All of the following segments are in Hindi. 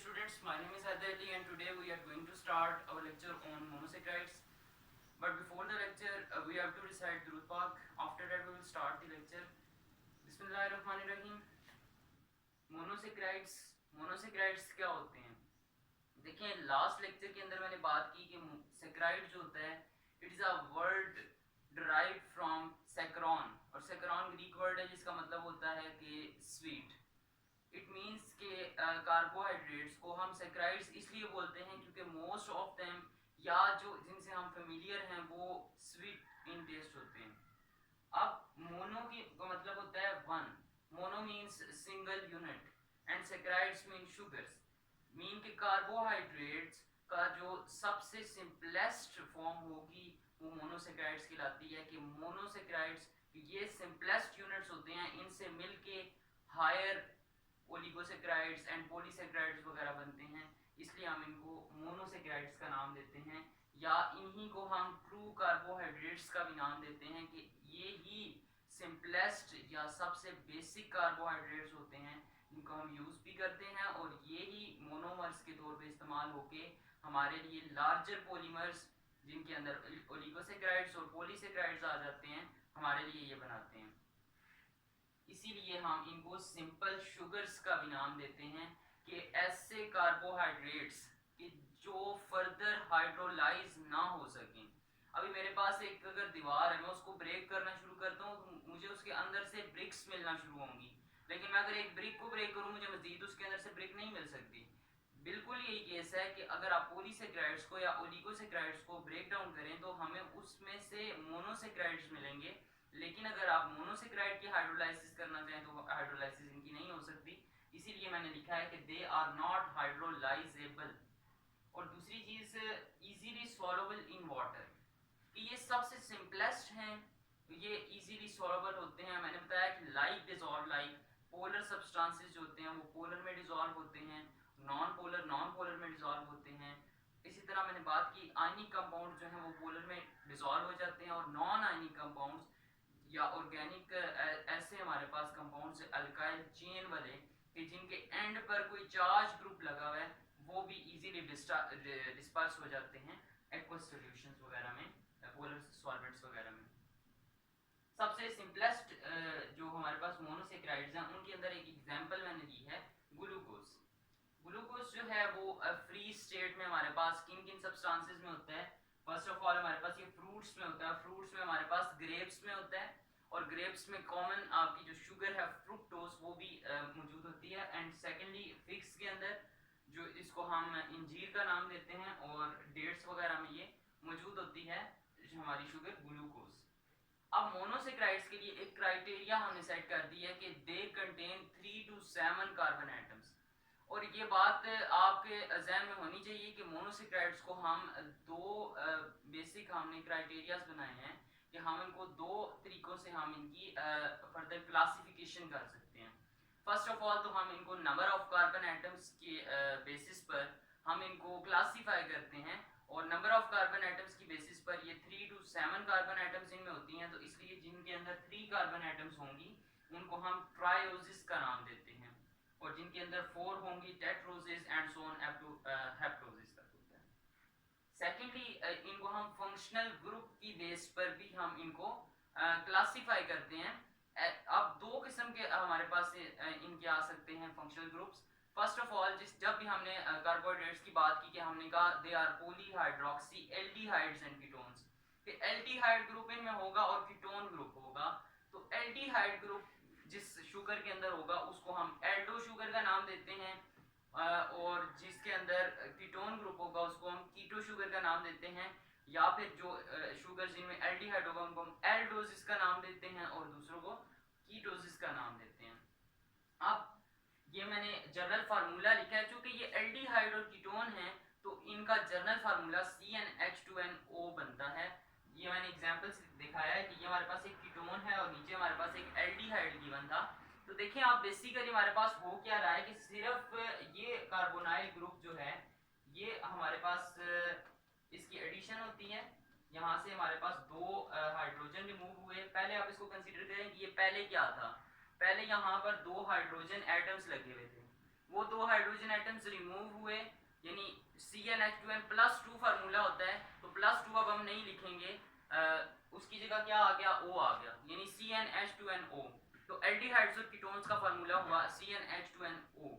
students, my name is Haider Ali and today we are going to start our lecture on monosaccharides. But before the lecture, we have to recite Durud Pak. After that, we will start the lecture. Bismillahirrahmanirrahim. Monosaccharides monosaccharides क्या होते हैं? देखिए, लास्ट लेक्चर के अंदर मैंने बात की कि सेक्राइड जो होता है it is a word derived from सेक्रॉन, और सेक्रॉन ग्रीक वर्ड है जिसका मतलब होता है कि स्वीट. इट मीन्स के कार्बोहाइड्रेट्स को हम सेक्राइड्स इसलिए बोलते हैं क्योंकि मोस्ट ऑफ देम या जो जिनसे हम फेमिलियर हैं वो स्वीट इन टेस्ट होते हैं. अब मोनो की का मतलब होता है one. Mono means single unit and saccharides mean sugars. Mean के कार्बोहाइड्रेट्स का जो सबसे सिंपलेस्ट फॉर्म होगी वो मोनोसेक्राइड्स कहलाती है. कि मोनोसेक्राइड्स ये सिंपलेस्ट यूनिट्स होते हैं, इनसे मिलके हायर ओलिगोसेक्राइड्स एंड पॉलीसेक्राइड्स वगैरह बनते हैं, इसलिए हम इनको मोनोसेक्राइड्स का नाम देते हैं. या इन्हीं को हम ट्रू कार्बोहाइड्रेट्स का भी नाम देते हैं कि ये ही सिंपलेस्ट या सबसे बेसिक कार्बोहाइड्रेट्स होते हैं जिनको हम यूज़ भी करते हैं, और ये ही मोनोमर्स के तौर पे इस्तेमाल होके हमारे लिए लार्जर पॉलीमर्स जिनके अंदर ओलिगोसेक्राइड्स और पॉलीसेक्राइड्स आ जाते हैं हमारे लिए ये बनाते हैं. इसीलिए हम इनको सिंपल शुगर्स का भी नाम देते हैं कि ऐसे कार्बोहाइड्रेट्स कि जो फर्दर हाइड्रोलाइज ना हो सकें. अभी मेरे पास एक अगर दीवार है, मैं उसको ब्रेक करना शुरू करता हूँ तो मुझे उसके अंदर से ब्रिक्स मिलना शुरू होंगी, लेकिन मैं अगर एक ब्रिक को ब्रेक करूँ मुझे मजीद उसके अंदर से ब्रिक नहीं मिल सकती. बिल्कुल यही केस है कि अगर आप पॉलीसेक्राइड्स को या ओलिगोसेक्राइड्स को ब्रेक डाउन करें तो हमें उसमें से मोनोसेक्राइड्स मिलेंगे, लेकिन अगर आप मोनोसेक्राइड की हाइड्रोलाइसिस करना चाहें तो हाइड्रोलाइसिस इनकी नहीं हो सकती. इसीलिए मैंने लिखा है कि दे आर नॉट हाइड्रोलाइजेबल. और दूसरी चीज इजीली सॉल्युबल इन वाटर, कि ये सबसे सिंपलेस्ट हैं, ये इजीली सॉल्युबल होते हैं. मैंने बताया कि like dissolve, like polar substances जो होते हैं वो पोलर में डिसॉल्व होते हैं, नॉन पोलर में डिसॉल्व होते हैं. इसी तरह मैंने बात की आयनिक कंपाउंड जो हैं वो पोलर में डिसॉल्व हो जाते हैं, और नॉन आयनिक कंपाउंड्स या ऑर्गेनिक ऐसे हमारे पास कंपाउंड्स अल्काइल चेन वाले कि जिनके एंड पर कोई चार्ज ग्रुप लगा हुआ है वो भी इजीली डिस्पर्स हो जाते हैं एक्वस सॉल्यूशंस वगैरह में, पोलर सॉल्वेंट्स वगैरह में. सबसे सिंपलेस्ट जो हमारे पास मोनोसेक्राइड्स हैं उनके अंदर एक एग्जांपल मैंने दी है ग्लूकोज. ग्लूकोज जो है वो फ्री स्टेट में हमारे पास किन किन सब्सटेंसेस में होता है? फर्स्ट ऑफ ऑल हमारे पास ये फ्रूट्स में होता है. फ्रूट्स में हमारे पास ग्रेप्स में होता है, और ग्रेप्स में कॉमन आपकी जो शुगर है फ्रुक्टोज वो भी मौजूद होती है. एंड सेकेंडली फिग्स के अंदर जो इसको हम इंजीर का नाम देते हैं, और डेट्स वगैरह में ये मौजूद होती है जो हमारी शुगर ग्लूकोज. अब मोनोसेक्राइड्स के लिए एक क्राइटेरिया हमने सेट कर दी है कि they contain 3 to 7 carbon atoms. और ये बात आपके जहन में होनी चाहिए कि मोनोसेक्राइड्स को हम दो बेसिक हमने क्राइटेरियाज बनाए हैं कि हम इनको दो तरीकों से हम इनकी फर्दर क्लासिफिकेशन कर सकते हैं. फर्स्ट ऑफ ऑल तो हम इनको नंबर ऑफ कार्बन एटम्स के बेसिस पर हम इनको क्लासीफाई करते हैं, और नंबर ऑफ कार्बन एटम्स की बेसिस पर ये 3 to 7 कार्बन एटम्स इनमें होती हैं. तो इसलिए जिनके अंदर 3 कार्बन एटम्स होंगी उनको हम ट्रायोसिस का नाम देते हैं, और जिनके अंदर 4 होंगी टेट्रोसिस एंड सो ऑन हेप्टोसिस तक होता है. सेकेंडली इनको हम फंक्शनल ग्रुप की बेस पर भी हम इनको क्लासीफाई करते हैं. अब दो किस्म के हमारे पास इनके आ सकते हैं functional groups. First of all जब भी हमने कार्बोहाइड्रेट्स की बात की कि हमने कहा they are polyhydroxy aldehydes and ketones, कि एल्डिहाइड ग्रुप इनमें होगा और कीटोन ग्रुप होगा. तो एल्डिहाइड ग्रुप जिस शुगर के अंदर होगा उसको हम एल्डो शुगर का नाम देते हैं, और जिसके अंदर कीटोन ग्रुप होगा उसको हम कीटो शुगर का नाम देते हैं. या फिर जो शुगर जिनमें एल्डिहाइड होगा उनको हम एल्डोसिस का नाम देते हैं, और दूसरों को कीटोसिस का नाम देते हैं. अब ये मैंने जनरल फार्मूला लिखा है, चूंकि ये एल्डिहाइड और कीटोन है तो इनका जनरल फार्मूला CnH2nO बनता है. ये मैंने एग्जांपल से दिखाया है कि ये हमारे पास एक कीटोन है और नीचे हमारे पास एक एल्डिहाइड गिवन था. तो देखिए आप बेसिकली हमारे पास हो क्या रहा है कि सिर्फ ये कार्बोनाइल ग्रुप जो है ये हमारे पास इसकी एडिशन होती है. यहाँ से हमारे पास दो हाइड्रोजन रिमूव हुए. पहले आप इसको कंसीडर करें कि ये पहले क्या था. पहले यहाँ पर दो हाइड्रोजन एटम्स लगे हुए थे, वो 2 हाइड्रोजन एटम्स रिमूव हुए, यानी CnH2n+2 फार्मूला होता है, तो +2 अब हम नहीं लिखेंगे, उसकी जगह क्या आ गया, O आ गया, यानी CnH2nO। तो एल्डिहाइड्स और कीटोन्स का फार्मूला हुआ CnH2nO।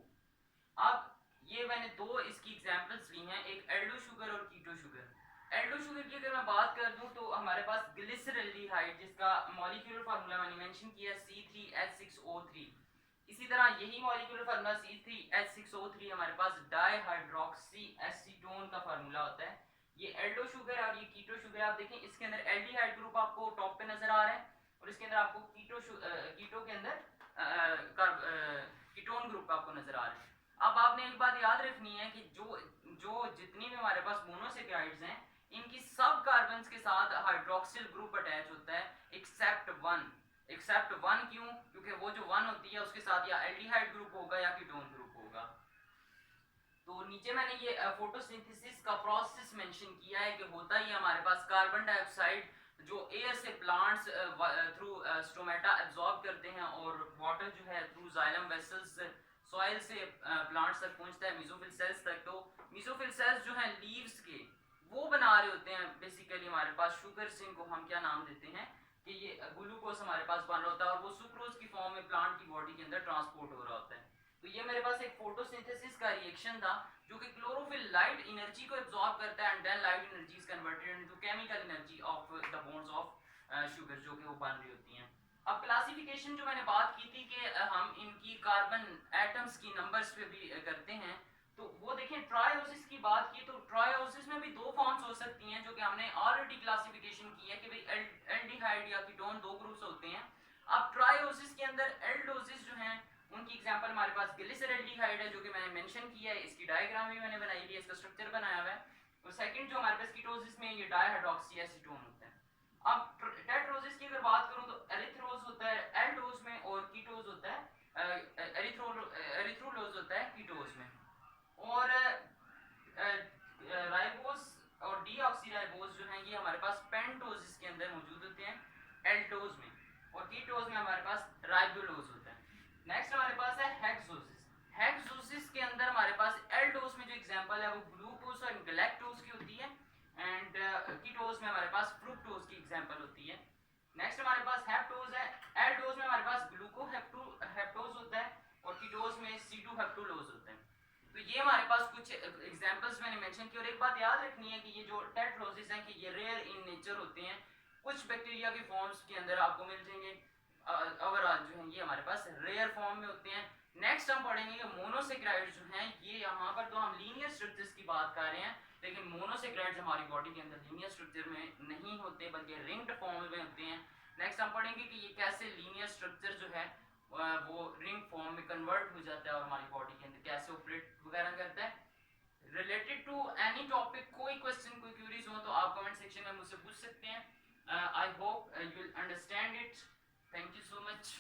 अब ये मैंने 2 इसकी एग्जांपल्स ली हैं, एक एल्डो शुगर और कीटो शुगर। एल्डो शुगर की अगर मैं बात कर दूं तो हमारे पास ग्लिसरल्डिहाइड, जिसका मॉलिक्यूलर फार्मूला मैंने मेंशन किया C3H6O3। इसी तरह यही मॉलिक्यूलर फार्मूला C3H6O3 हमारे पास डाइहाइड्रोक्सी एसीटोन का फार्मूला होता है। ये एल्डो शुगर और ये कीटो शुगर, आप देखें इसके अंदर एल्डिहाइड ग्रुप आपको टॉप पे नजर आ रहा है और इसके अंदर आपको कीटो के अंदर कीटोन ग्रुप आपको नजर आ रहा है। अब आपने एक बात याद रखनी है कि जो जितनी भी हमारे पास मोनोसेक्राइड्स हैं, इनकी सब कार्बन्स के साथ हाइड्रोक्सिल ग्रुप अटैच होता है एक्सेप्ट वन। एक्सेप्ट वन क्यों? क्योंकि वो जो वन होती है उसके साथ या एल्डिहाइड ग्रुप होगा या कीटोन ग्रुप होगा। तो नीचे मैंने ये फोटोसिंथेसिस का प्रोसेस मेंशन किया है कि होता ही हमारे पास कार्बन डाइऑक्साइड जो एयर से प्लांट्स थ्रू स्टोमेटा एब्जॉर्ब करते हैं और वाटर जो है थ्रू जाइलम वेसल्स सॉइल से प्लांट्स तक पहुंचता है, मेसोफिल सेल्स तक। तो मेसोफिल सेल्स जो हैं लीव्स के, वो बना रहे होते हैं बेसिकली हमारे पास शुगर, जिनको हम क्या नाम देते हैं कि ये ग्लूकोज हमारे पास बन रहा होता है और वो सुक्रोज की फॉर्म में प्लांट की बॉडी के अंदर ट्रांसपोर्ट हो रहा होता है। तो ये मेरे पास एक फोटोसिंथेसिस का रिएक्शन था जो कि क्लोरोफिल लाइट एनर्जी को एब्जॉर्ब करता है and then light energy is converted into chemical energy of the bonds of sugar जो कि वो बन रही होती हैं। अब क्लासिफिकेशन जो मैंने बात की थी कि हम इनकी कार्बन एटम्स की नंबर्स पे भी करते हैं, तो वो देखें ट्रायोसिस की बात की तो ट्रायोसिस में भी 2 फॉर्म्स हो सकती हैं जो कि हमने ऑलरेडी क्लासिफिकेशन की है कि भाई एल्डिहाइड या कीटोन 2 ग्रुप्स होते हैं। अब ट्रायोसिस के अंदर एल्डोसिस जो हैं उनकी एग्जांपल हमारे पास ग्लिसरल्डिहाइड है जो कि मैंने मेंशन किया है, इसकी डायग्राम भी मैंने बनाई है, इसका स्ट्रक्चर बनाया हुआ है। और सेकंड जो हमारे पास कीटोसिस में ये डाइहाइड्रोक्सी एसीटोन होता है। अब टेट्रोसिस की अगर बात करूं तो एरिथ्रोज होता है एल्डोज में और कीटोज होता है एरिथ्रोलोज होता है कीटोज में। और राइबोस और डीऑक्सीराइबोस जो हैं ये हमारे पास पेंटोसिस के अंदर मौजूद होते हैं एल्डोज में, और कीटोज में हमारे पास राइबोलोज होता है। नेक्स्ट हमारे पास है हेक्सोसिस। हेक्सोसिस के अंदर हमारे पास एल्डोज में जो एग्जांपल है वो ग्लूकोज और गैलेक्टोज की होती है एंड कीटोज में हमारे पास फ्रुक्टोज की एग्जांपल होती है। नेक्स्ट हमारे पास हेप्टोज है। एल्डोज में हमारे पास ग्लूकोहेप्टोज होता है और कीटोज में C2हेप्टोलोज होता है। तो ये हमारे पास कुछ एग्जांपल्स मैंने मेंशन किए। और एक बात याद रखनी है कि ये जो टेट्रोसिस हैं कि ये रेयर इन नेचर होते हैं, कुछ बैक्टीरिया के फॉर्म्स के अंदर आपको मिल जाएंगे, ओवरऑल जो हैं ये हमारे पास रेयर फॉर्म में होते हैं। नेक्स्ट हम पढ़ेंगे कि मोनोसेक्राइड्स जो हैं ये यहाँ पर तो हम लीनियर स्ट्रक्चर्स की बात कर रहे हैं, लेकिन मोनोसेक्राइड्स हमारी बॉडी के अंदर लीनियर स्ट्रक्चर में नहीं होते बल्कि रिंग्ड फॉर्म में होते हैं। नेक्स्ट हम पढ़ेंगे कि ये कैसे लीनियर स्ट्रक्चर जो है वो रिंग फॉर्म में कन्वर्ट हो जाता है और हमारी बॉडी के अंदर कैसे ऑपरेट वगैरह करता है। रिलेटेड टू एनी टॉपिक कोई क्वेश्चन कोई क्यूरीज हो तो आप कमेंट सेक्शन में मुझसे पूछ सकते हैं। I hope you will understand it. Thank you so much.